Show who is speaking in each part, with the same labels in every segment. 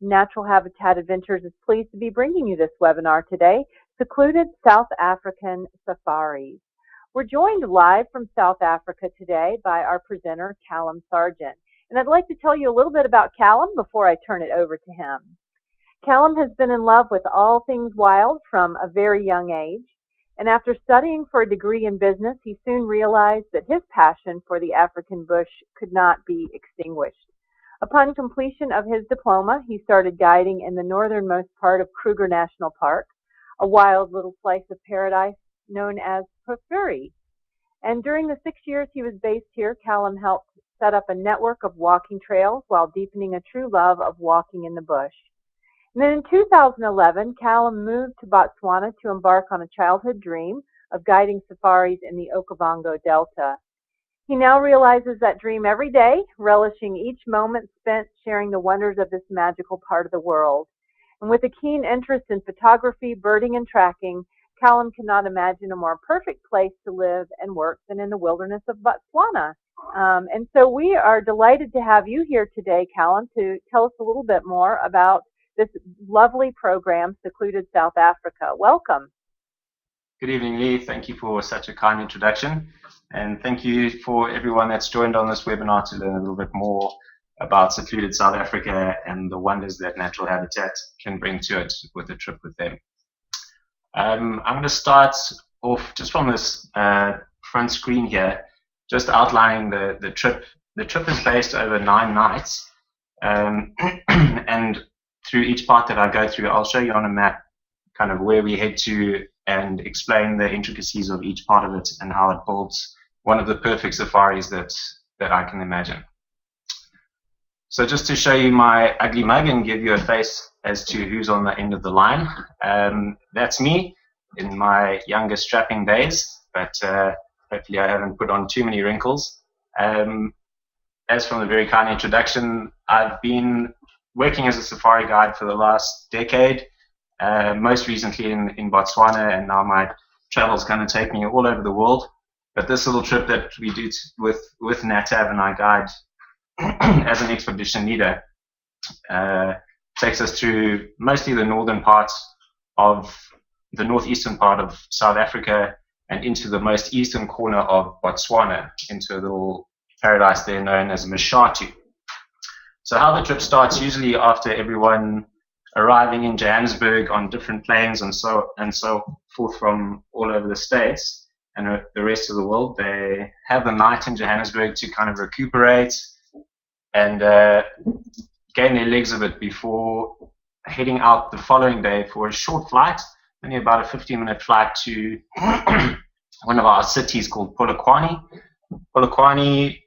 Speaker 1: Natural Habitat Adventures is pleased to be bringing you this webinar today, Secluded South African Safaris. We're joined live from South Africa today by our presenter, Callum Sargent. And I'd like to tell you a little bit about Callum before I turn it over to him. Callum has been in love with all things wild from a very young age. And after studying for a degree in business, he soon realized that his passion for the African bush could not be extinguished. Upon completion of his diploma, he started guiding in the northernmost part of Kruger National Park, a wild little slice of paradise known as Bushveld. And during the 6 years he was based here, Callum helped set up a network of walking trails while deepening a true love of walking in the bush. And then in 2011, Callum moved to Botswana to embark on a childhood dream of guiding safaris in the Okavango Delta. He now realizes that dream every day, relishing each moment spent sharing the wonders of this magical part of the world. And with a keen interest in photography, birding, and tracking, Callum cannot imagine a more perfect place to live and work than in the wilderness of Botswana. And so we are delighted to have you here today, Callum, to tell us a little bit more about this lovely program, Secluded South Africa. Welcome.
Speaker 2: Good evening, Lee. Thank you for such a kind introduction. And thank you for everyone that's joined on this webinar to learn a little bit more about Secluded South Africa and the wonders that Natural Habitat can bring to it with a trip with them. I'm going to start off just from this front screen here, just outlining the trip. The trip is based over 9 nights. And through each part that I go through, I'll show you on a map kind of where we head to and explain the intricacies of each part of it and how it builds one of the perfect safaris that I can imagine. So just to show you my ugly mug and give you a face as to who's on the end of the line, that's me in my younger strapping days, but hopefully I haven't put on too many wrinkles. As from the very kind introduction, I've been working as a safari guide for the last decade, most recently in Botswana, and now my travel's going to take me all over the world. But this little trip that we do with NatHab and I guide as an expedition leader takes us through mostly the northern parts of the northeastern part of South Africa and into the most eastern corner of Botswana, into a little paradise there known as Mashatu. So how the trip starts, usually after everyone arriving in Johannesburg on different planes and so forth from all over the States and the rest of the world, they have the night in Johannesburg to kind of recuperate and gain their legs a bit before heading out the following day for a short flight, only about a 15-minute flight to one of our cities called Polokwane. Polokwane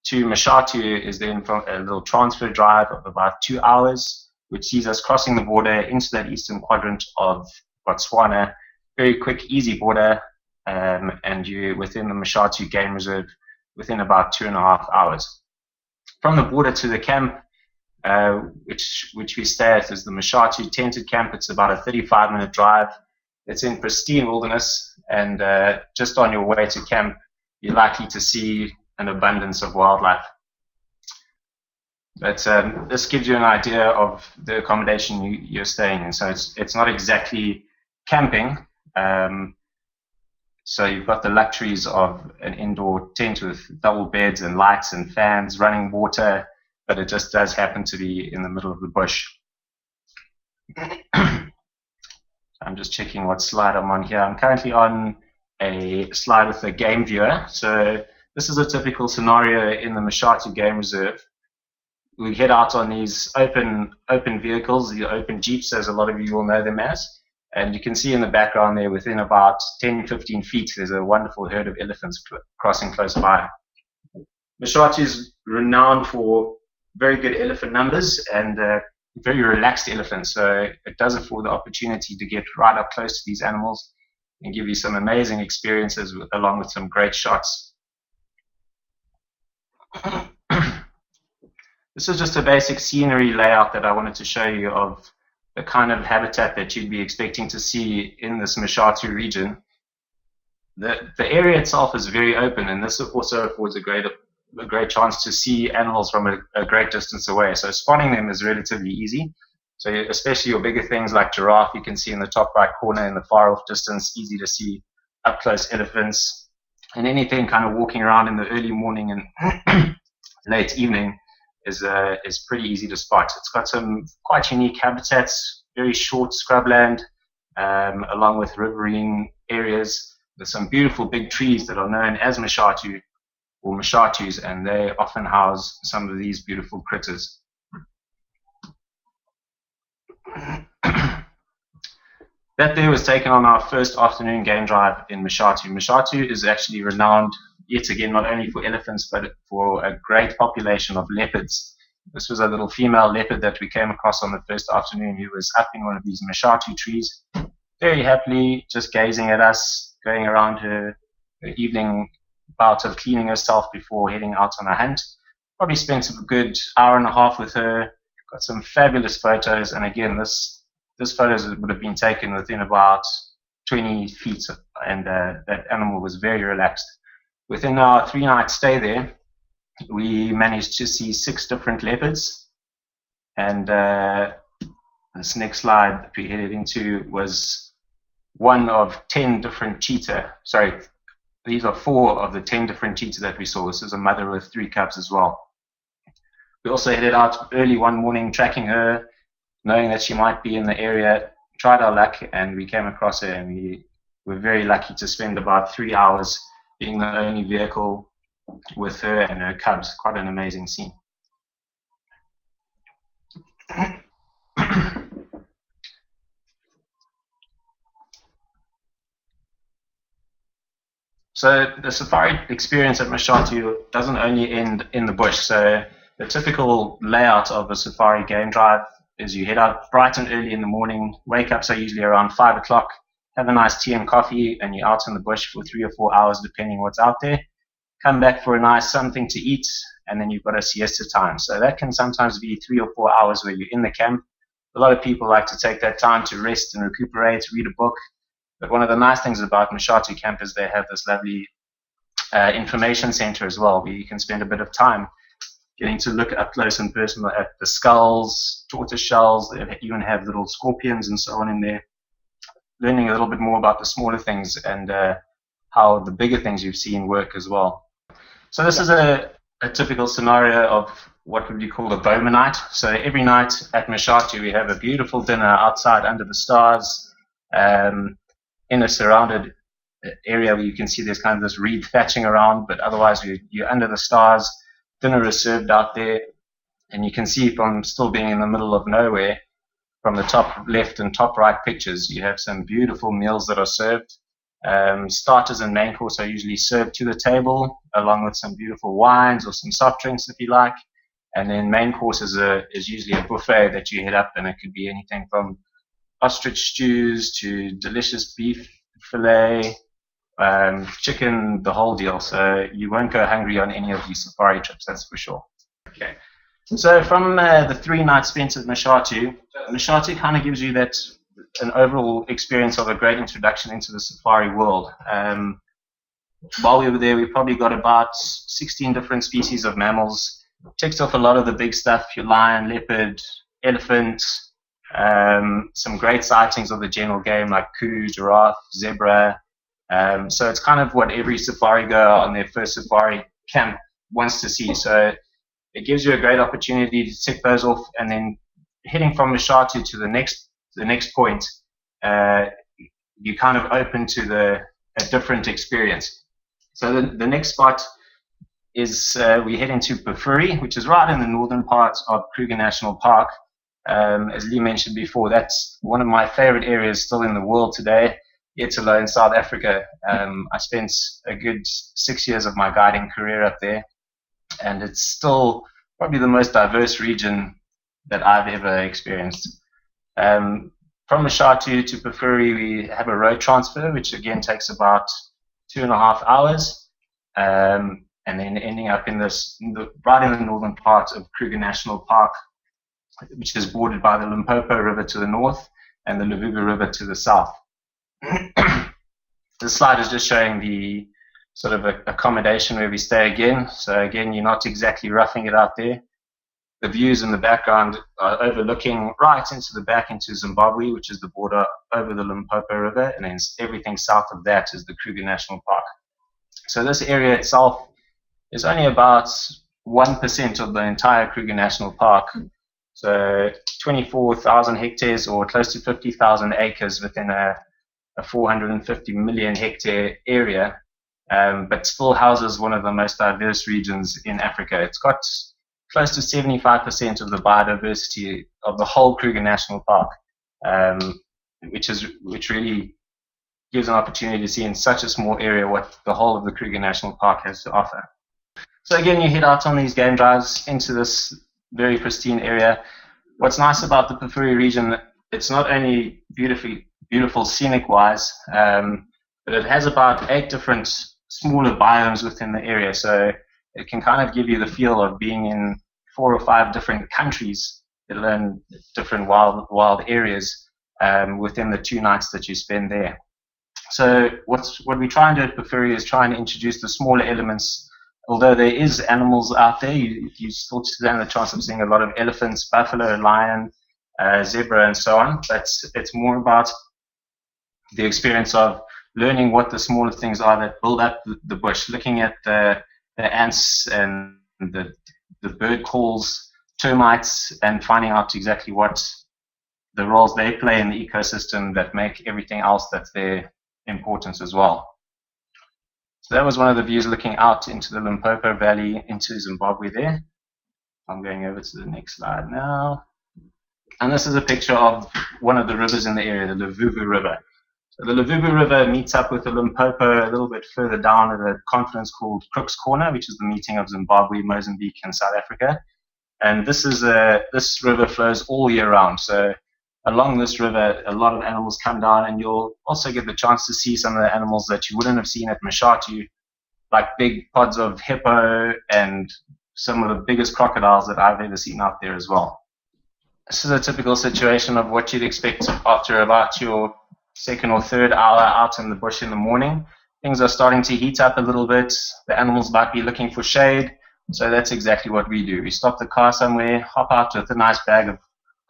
Speaker 2: to Mashatu is then from a little transfer drive of about 2 hours, which sees us crossing the border into that eastern quadrant of Botswana. Very quick, easy border, and you're within the Mashatu Game Reserve within about 2.5 hours. From the border to the camp, which we stay at, is the Mashatu tented camp. It's about a 35-minute drive. It's in pristine wilderness, and just on your way to camp, you're likely to see an abundance of wildlife. But this gives you an idea of the accommodation you're staying in. So it's not exactly camping. So you've got the luxuries of an indoor tent with double beds and lights and fans, running water, but it just does happen to be in the middle of the bush. I'm just checking what slide I'm on here. I'm currently on a slide with a game viewer. So this is a typical scenario in the Mashatu Game Reserve. We head out on these open vehicles, the open jeeps, as a lot of you will know them as. And you can see in the background there, within about 10-15 feet, there's a wonderful herd of elephants crossing close by. Mashatu is renowned for very good elephant numbers and very relaxed elephants. So it does afford the opportunity to get right up close to these animals and give you some amazing experiences along with some great shots. This is just a basic scenery layout that I wanted to show you of the kind of habitat that you'd be expecting to see in this Mashatu region. The area itself is very open, and this also affords a great a great chance to see animals from a great distance away. So spotting them is relatively easy. So especially your bigger things like giraffe, you can see in the top right corner in the far off distance, easy to see up close elephants, and anything kind of walking around in the early morning and late evening is pretty easy to spot. It's got some quite unique habitats, very short scrubland, along with riverine areas. There's some beautiful big trees that are known as Mashatu or Mashatus, and they often house some of these beautiful critters. That there was taken on our first afternoon game drive in Mashatu. Mashatu is actually renowned, yet again, not only for elephants, but for a great population of leopards. This was a little female leopard that we came across on the first afternoon who was up in one of these Mashatu trees, very happily just gazing at us, going around her evening bout of cleaning herself before heading out on a hunt. Probably spent a good hour and a half with her, got some fabulous photos, and again, this photos would have been taken within about 20 feet, and that animal was very relaxed. Within our 3-night stay there, we managed to see 6 different leopards, and this next slide that we headed into was one of 10 different cheetah. Sorry, these are 4 of the 10 different cheetah that we saw. This is a mother with 3 cubs as well. We also headed out early one morning, tracking her, knowing that she might be in the area, tried our luck, and we came across her, and we were very lucky to spend about 3 hours being the only vehicle with her and her cubs. Quite an amazing scene. So the safari experience at Mashatu doesn't only end in the bush. So the typical layout of a safari game drive is you head out bright and early in the morning, wake up so usually around 5 o'clock, have a nice tea and coffee, and you're out in the bush for 3 or 4 hours depending what's out there. Come back for a nice something to eat, and then you've got a siesta time. So that can sometimes be 3 or 4 hours where you're in the camp. A lot of people like to take that time to rest and recuperate, read a book. But one of the nice things about Mashatu camp is they have this lovely information center as well, where you can spend a bit of time getting to look up close and personal at the skulls, tortoise shells. They even have little scorpions and so on in there. Learning a little bit more about the smaller things and how the bigger things you've seen work as well. So this is a typical scenario of what would be called a bowman night. So every night at Mashatu we have a beautiful dinner outside under the stars, in a surrounded area where you can see there's kind of this reed thatching around, but otherwise you're under the stars. Dinner is served out there, and you can see from still being in the middle of nowhere, from the top left and top right pictures, you have some beautiful meals that are served. Starters and main course are usually served to the table, along with some beautiful wines or some soft drinks if you like. And then main course is usually a buffet that you head up, and it could be anything from ostrich stews to delicious beef fillet, chicken, the whole deal. So you won't go hungry on any of these safari trips, that's for sure. Okay. So from the 3 nights spent at Mashatu kind of gives you an overall experience of a great introduction into the safari world. While we were there, we probably got about 16 different species of mammals. Ticked off a lot of the big stuff, your lion, leopard, elephant, some great sightings of the general game like kudu, giraffe, zebra. So it's kind of what every safari goer on their first safari camp wants to see. So it gives you a great opportunity to tick those off, and then heading from Mashatu to the next point, you kind of open to a different experience. So the next spot is we head into Pafuri, which is right in the northern part of Kruger National Park. As Lee mentioned before, that's one of my favorite areas still in the world today, yet alone South Africa. I spent a good 6 years of my guiding career up there, and it's still probably the most diverse region that I've ever experienced. From Mashatu to Pafuri, we have a road transfer, which again takes about 2.5 hours, and then ending up right in the northern part of Kruger National Park, which is bordered by the Limpopo River to the north and the Luvugu River to the south. This slide is just showing the sort of a accommodation where we stay again. So again, you're not exactly roughing it out there. The views in the background are overlooking right into the back into Zimbabwe, which is the border over the Limpopo River, and then everything south of that is the Kruger National Park. So this area itself is only about 1% of the entire Kruger National Park. So 24,000 hectares or close to 50,000 acres within a 450 million hectare area, but still houses one of the most diverse regions in Africa. It's got close to 75% of the biodiversity of the whole Kruger National Park, which really gives an opportunity to see in such a small area what the whole of the Kruger National Park has to offer. So again, you head out on these game drives into this very pristine area. What's nice about the Pafuri region, it's not only beautiful scenic-wise, but it has about 8 different smaller biomes within the area. So it can kind of give you the feel of being in 4 or 5 different countries, let alone different wild areas within the 2 nights that you spend there. So what we try and do at Pafuri is try and introduce the smaller elements. Although there is animals out there, you still stand the chance of seeing a lot of elephants, buffalo, lion, zebra, and so on. But it's more about the experience of learning what the smaller things are that build up the bush, looking at the ants and the bird calls, termites, and finding out exactly what the roles they play in the ecosystem that make everything else that's there important as well. So that was one of the views looking out into the Limpopo Valley into Zimbabwe there. I'm going over to the next slide now. And this is a picture of one of the rivers in the area, the Luvubu River. So the Luvubu River meets up with the Limpopo a little bit further down at a confluence called Crook's Corner, which is the meeting of Zimbabwe, Mozambique, and South Africa. And this river flows all year round. So along this river, a lot of animals come down, and you'll also get the chance to see some of the animals that you wouldn't have seen at Mashatu, like big pods of hippo and some of the biggest crocodiles that I've ever seen out there as well. This is a typical situation of what you'd expect after about your 2nd or 3rd hour out in the bush in the morning. Things are starting to heat up a little bit. The animals might be looking for shade. So that's exactly what we do. We stop the car somewhere, hop out with a nice bag of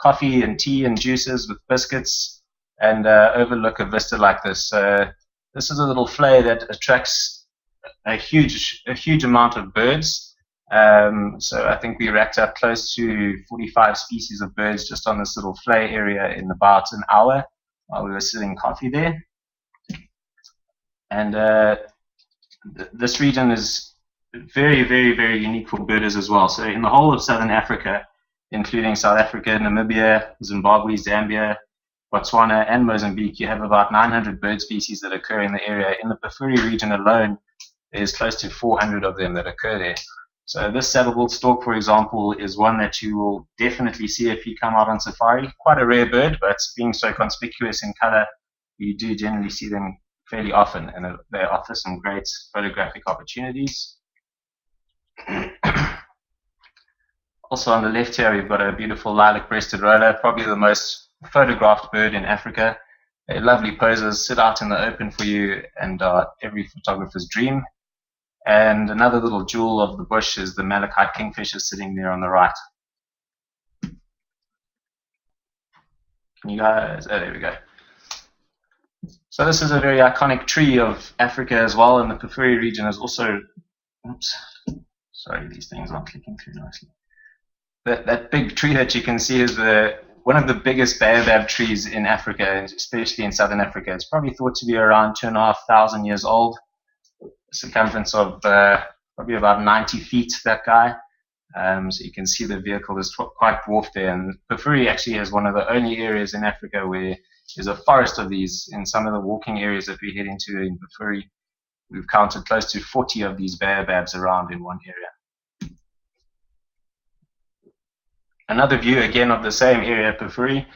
Speaker 2: coffee and tea and juices with biscuits, and overlook a vista like this. This is a little flay that attracts a huge amount of birds. So I think we racked up close to 45 species of birds just on this little flay area in about an hour while we were sitting coffee there. And this region is very, very, very unique for birders as well. So in the whole of southern Africa, including South Africa, Namibia, Zimbabwe, Zambia, Botswana, and Mozambique, you have about 900 bird species that occur in the area. In the Pafuri region alone, there's close to 400 of them that occur there. So this saddle-billed stork, for example, is one that you will definitely see if you come out on safari. Quite a rare bird, but being so conspicuous in color, you do generally see them fairly often, and they offer some great photographic opportunities. Also on the left here, we've got a beautiful lilac-breasted roller, probably the most photographed bird in Africa. They're lovely posers, sit out in the open for you, and every photographer's dream. And another little jewel of the bush is the malachite kingfisher sitting there on the right. Can you guys, oh, there we go. So this is a very iconic tree of Africa as well, and the Pafuri region is also, oops, sorry, these things aren't clicking through nicely. That big tree that you can see is one of the biggest baobab trees in Africa, especially in southern Africa. It's probably thought to be around 2,500 years old. Circumference of probably about 90 feet, that guy. So you can see the vehicle is quite dwarfed there. And Pafuri actually is one of the only areas in Africa where there's a forest of these. In some of the walking areas that we head into in Pafuri, we've counted close to 40 of these baobabs around in one area. Another view again of the same area, Pafuri.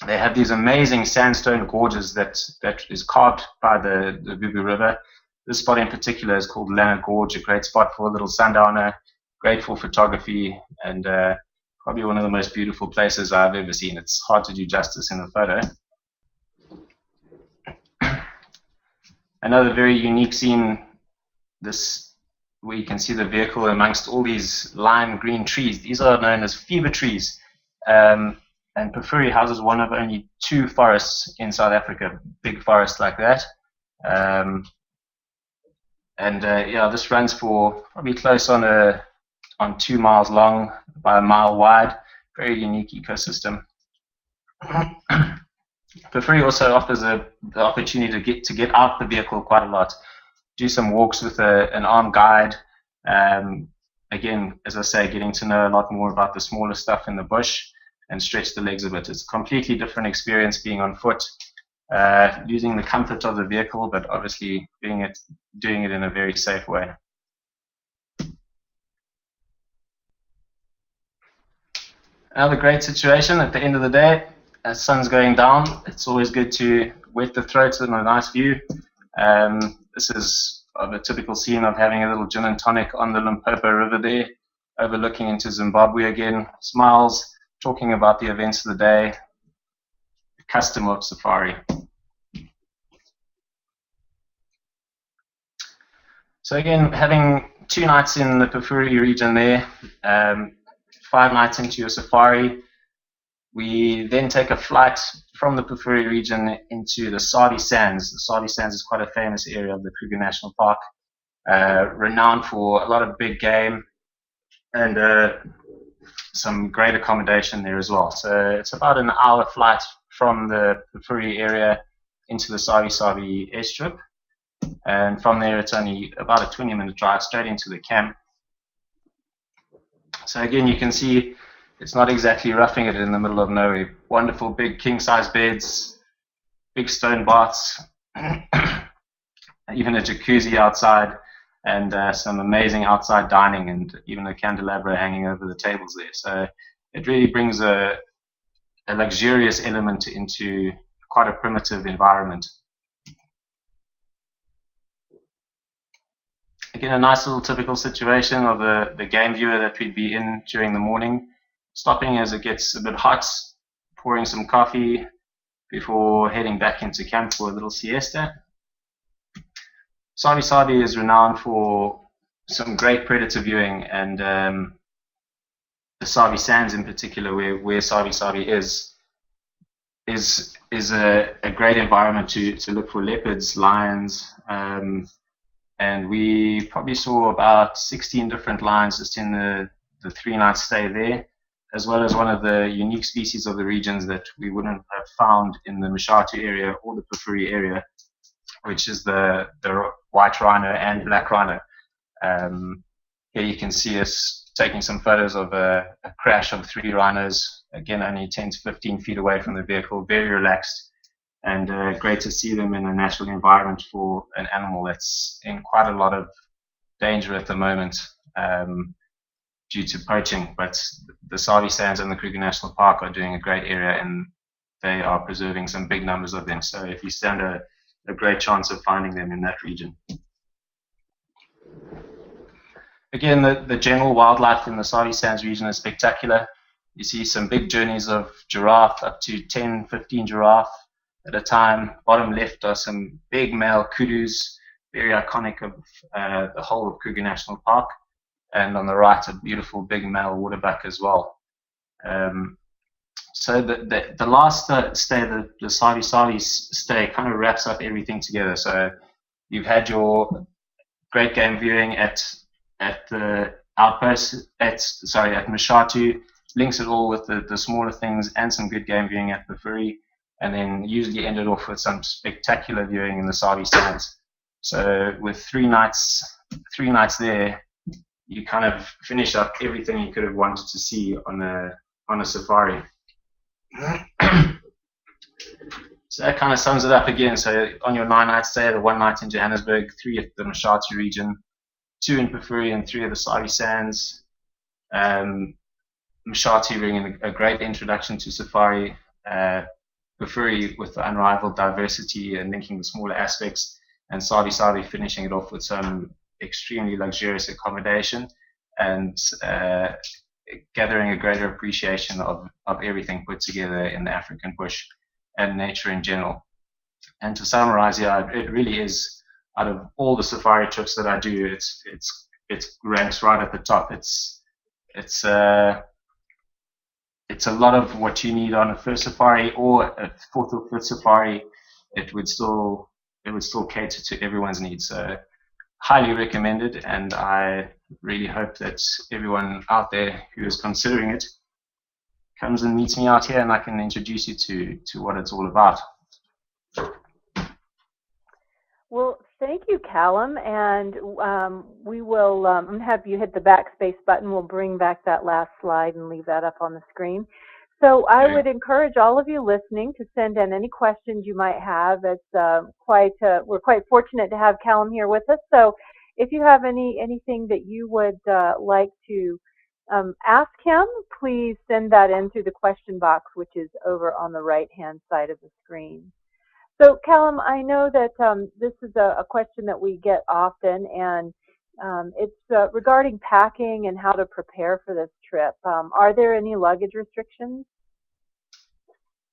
Speaker 2: They have these amazing sandstone gorges that is carved by the Luvubu River. This spot in particular is called Lana Gorge, a great spot for a little sundowner, great for photography, and probably one of the most beautiful places I've ever seen. It's hard to do justice in a photo. Another very unique scene, where you can see the vehicle amongst all these lime green trees. These are known as fever trees. And Pafuri houses one of only 2 forests in South Africa, big forest like that. Yeah, this runs for probably close on 2 miles long by a mile wide. Very unique ecosystem. Pafuri also offers the opportunity to get out the vehicle quite a lot, do some walks with an armed guide. Again, as I say, getting to know a lot more about the smaller stuff in the bush and stretch the legs a bit. It's a completely different experience being on foot, using the comfort of the vehicle, but obviously doing it in a very safe way. Another great situation at the end of the day, as sun's going down, it's always good to wet the throat in a nice view. This is of a typical scene of having a little gin and tonic on the Limpopo River there, overlooking into Zimbabwe again, smiles, talking about the events of the day, the custom of safari. So again, having 2 nights in the Pafuri region there, 5 nights into your safari, we then take a flight from the Pafuri region into the Sabi Sands. The Sabi Sands is quite a famous area of the Kruger National Park, renowned for a lot of big game and some great accommodation there as well. So it's about an hour flight from the Pafuri area into the Sabi airstrip. And from there, it's only about a 20-minute drive straight into the camp. So again, you can see it's not exactly roughing it in the middle of nowhere. Wonderful big king-size beds, big stone baths, even a jacuzzi outside, and some amazing outside dining, and even a candelabra hanging over the tables there. So it really brings a luxurious element into quite a primitive environment. Again, a nice little typical situation of the game viewer that we'd be in during the morning, stopping as it gets a bit hot, pouring some coffee before heading back into camp for a little siesta. Sabi is renowned for some great predator viewing, and the Sabi Sands in particular, where Sabi is a great environment to look for leopards, lions, and we probably saw about 16 different lions just in the 3-night stay there, as well as one of the unique species of the regions that we wouldn't have found in the Mashatu area or the Pafuri area, which is the white rhino and black rhino. Here you can see us taking some photos of a crash of 3 rhinos, again only 10 to 15 feet away from the vehicle, very relaxed, and great to see them in a natural environment for an animal that's in quite a lot of danger at the moment due to poaching. But the Sabi Sands and the Kruger National Park are doing a great area, and they are preserving some big numbers of them. So if you stand a great chance of finding them in that region. Again, the general wildlife in the Sabi Sands region is spectacular. You see some big journeys of giraffe, up to 10, 15 giraffe at a time. Bottom left are some big male kudus, very iconic of the whole of Kruger National Park. And on the right, a beautiful big male waterbuck as well. So the last stay, the Sabi stay, kind of wraps up everything together. So you've had your great game viewing at the outpost, at Mashatu, links it all with the smaller things, and some good game viewing at Pafuri, and then usually ended off with some spectacular viewing in the Sabi Sands. So with 3 nights there, you kind of finish up everything you could have wanted to see on a safari. So that kind of sums it up again. So on your 9-night stay, the 1 night in Johannesburg, 3 at the Mashatu region, 2 in Pafuri, and 3 at the Sabi Sands. Mashatu bringing a great introduction to safari. Pafuri with the unrivaled diversity and linking the smaller aspects, and Sabi finishing it off with some extremely luxurious accommodation and gathering a greater appreciation of everything put together in the African bush and nature in general. And to summarize, yeah, it really is out of all the safari trips that I do, it ranks right at the top. It's it's a lot of what you need on a first safari or a fourth or fifth safari. It would still cater to everyone's needs. So highly recommended, and I really hope that everyone out there who is considering it comes and meets me out here, and I can introduce you to what it's all about.
Speaker 1: Well, thank you, Callum, and we will have you hit the backspace button. We'll bring back that last slide and leave that up on the screen. So I would encourage all of you listening to send in any questions you might have. It's we're quite fortunate to have Callum here with us. So if you have anything that you would like to ask him, please send that in through the question box, which is over on the right-hand side of the screen. So, Callum, I know that this is a question that we get often, and it's regarding packing and how to prepare for this trip. Are there any luggage restrictions?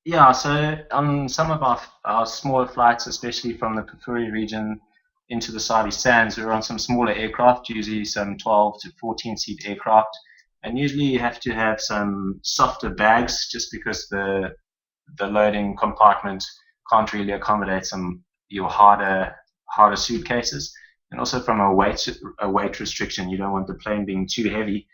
Speaker 2: Yeah, so on some of our smaller flights, especially from the Kafuri region into the Sabi Sands, we're on some smaller aircraft, usually some 12 to 14 seat aircraft, and usually you have to have some softer bags just because the loading compartment can't really accommodate your harder suitcases, and also from a weight restriction, you don't want the plane being too heavy.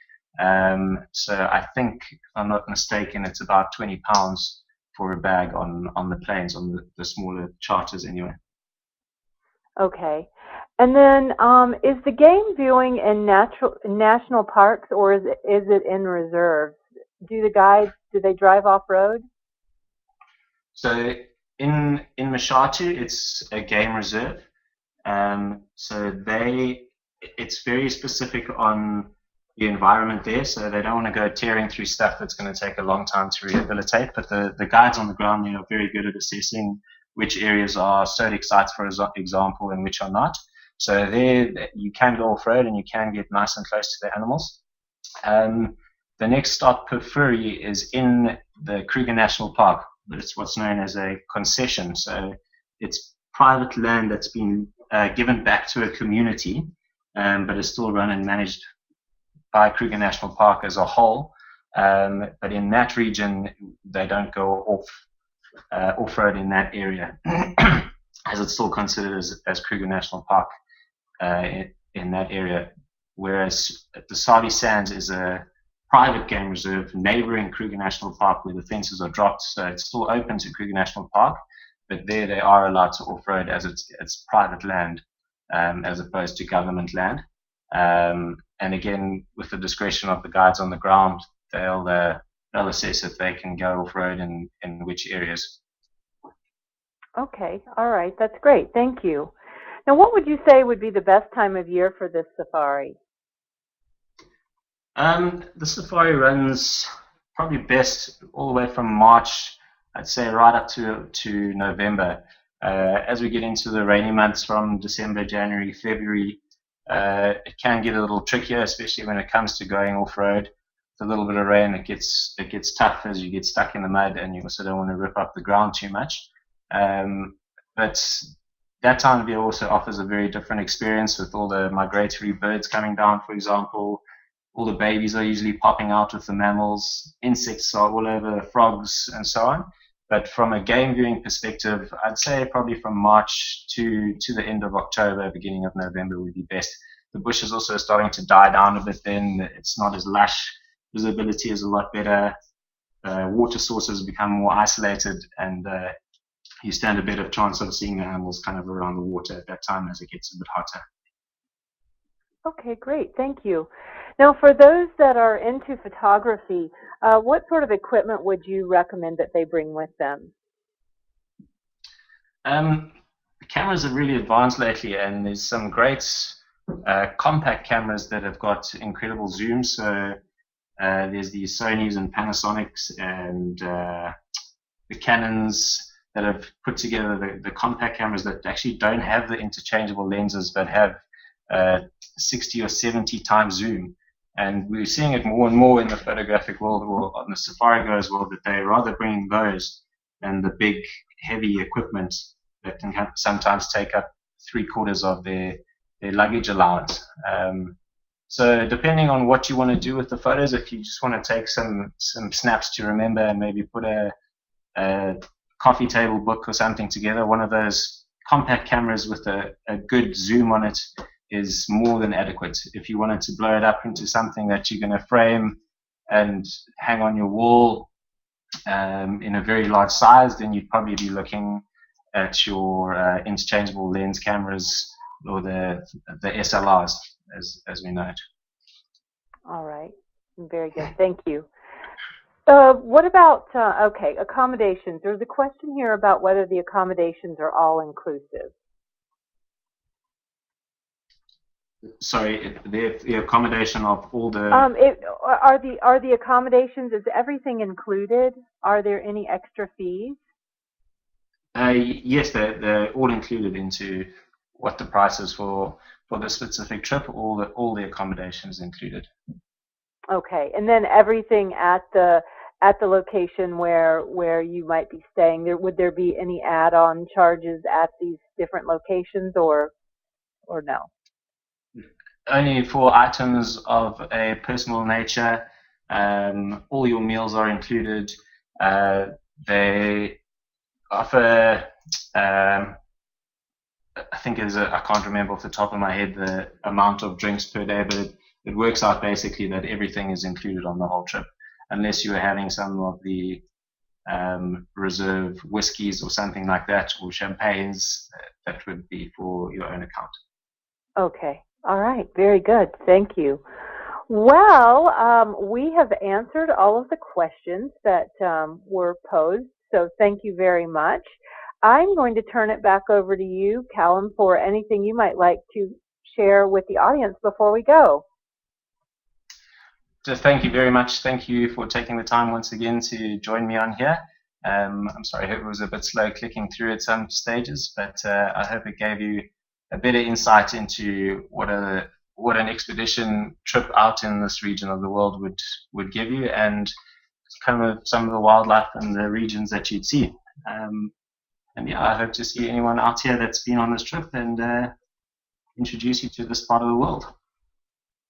Speaker 2: So I think, if I'm not mistaken, it's about 20 pounds for a bag on the planes, on the smaller charters anyway.
Speaker 1: Okay. And then is the game viewing in national parks, or is it in reserves? Do the guides, do they drive off-road?
Speaker 2: So in Mashatu, it's a game reserve. So it's very specific on the environment there. So they don't want to go tearing through stuff that's going to take a long time to rehabilitate. But the guides on the ground, they are very good at assessing which areas are scenic sites, for example, and which are not. So there you can go off-road and you can get nice and close to the animals. The next stop per ferry is in the Kruger National Park. It's what's known as a concession. So it's private land that's been given back to a community, but is still run and managed by Kruger National Park as a whole. But in that region, they don't go off-road in that area, as it's still considered as Kruger National Park in that area. Whereas the Sabi Sands is a private game reserve neighboring Kruger National Park, where the fences are dropped, so it's still open to Kruger National Park, but there they are allowed to off-road as it's private land, as opposed to government land. And again, with the discretion of the guides on the ground, they'll assess if they can go off-road in which areas.
Speaker 1: Okay, all right, that's great, thank you. Now, what would you say would be the best time of year for this safari?
Speaker 2: The safari runs probably best all the way from March, I'd say, right up to November. As we get into the rainy months from December, January, February, it can get a little trickier, especially when it comes to going off-road. With a little bit of rain, it gets tough as you get stuck in the mud, and you also don't want to rip up the ground too much. But that time of year also offers a very different experience, with all the migratory birds coming down, for example. All the babies are usually popping out with the mammals. Insects are all over, frogs and so on. But from a game viewing perspective, I'd say probably from March to the end of October, beginning of November would be best. The bush is also starting to die down a bit then. It's not as lush. Visibility is a lot better. Water sources become more isolated, and you stand a better chance of seeing the animals kind of around the water at that time as it gets a bit hotter.
Speaker 1: Okay, great, thank you. Now, for those that are into photography, what sort of equipment would you recommend that they bring with them?
Speaker 2: The cameras have really advanced lately, and there's some great compact cameras that have got incredible zoom. So there's the Sonys and Panasonics and the Canons that have put together the compact cameras that actually don't have the interchangeable lenses but have 60 or 70 times zoom. And we're seeing it more and more in the photographic world, or on the safari goers world, that they're rather bringing those than the big, heavy equipment that can sometimes take up 3/4 of their luggage allowance. So depending on what you want to do with the photos, if you just want to take some snaps to remember and maybe put a coffee table book or something together, one of those compact cameras with a good zoom on it is more than adequate. If you wanted to blow it up into something that you're going to frame and hang on your wall in a very large size, then you'd probably be looking at your interchangeable lens cameras or the SLRs as we know it.
Speaker 1: All right, very good, thank you. What about, okay, accommodations? There's a question here about whether the accommodations are all inclusive.
Speaker 2: Sorry, the accommodation of all the...
Speaker 1: are the accommodations, is everything included? Are there any extra fees?
Speaker 2: Yes, they're all included into what the price is for the specific trip. All the accommodations included. Okay,
Speaker 1: and then everything at the location where you might be staying, would there be any add-on charges at these different locations or no?
Speaker 2: Only for items of a personal nature. All your meals are included. They offer, I think I can't remember off the top of my head the amount of drinks per day, but it works out basically that everything is included on the whole trip, unless you are having some of the reserve whiskies or something like that, or champagnes, that would be for your own account.
Speaker 1: Okay. All right. Very good. Thank you. Well, we have answered all of the questions that were posed, so thank you very much. I'm going to turn it back over to you, Callum, for anything you might like to share with the audience before we go.
Speaker 2: Just thank you very much. Thank you for taking the time once again to join me on here. I'm sorry it was a bit slow clicking through at some stages, but I hope it gave you a better insight into what an expedition trip out in this region of the world would give you, and kind of some of the wildlife and the regions that you'd see. And yeah, I hope to see anyone out here that's been on this trip and introduce you to this part of the world.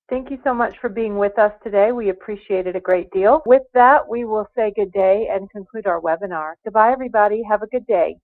Speaker 1: Thank you so much for being with us today. We appreciate it a great deal. With that, we will say good day and conclude our webinar. Goodbye, everybody. Have a good day.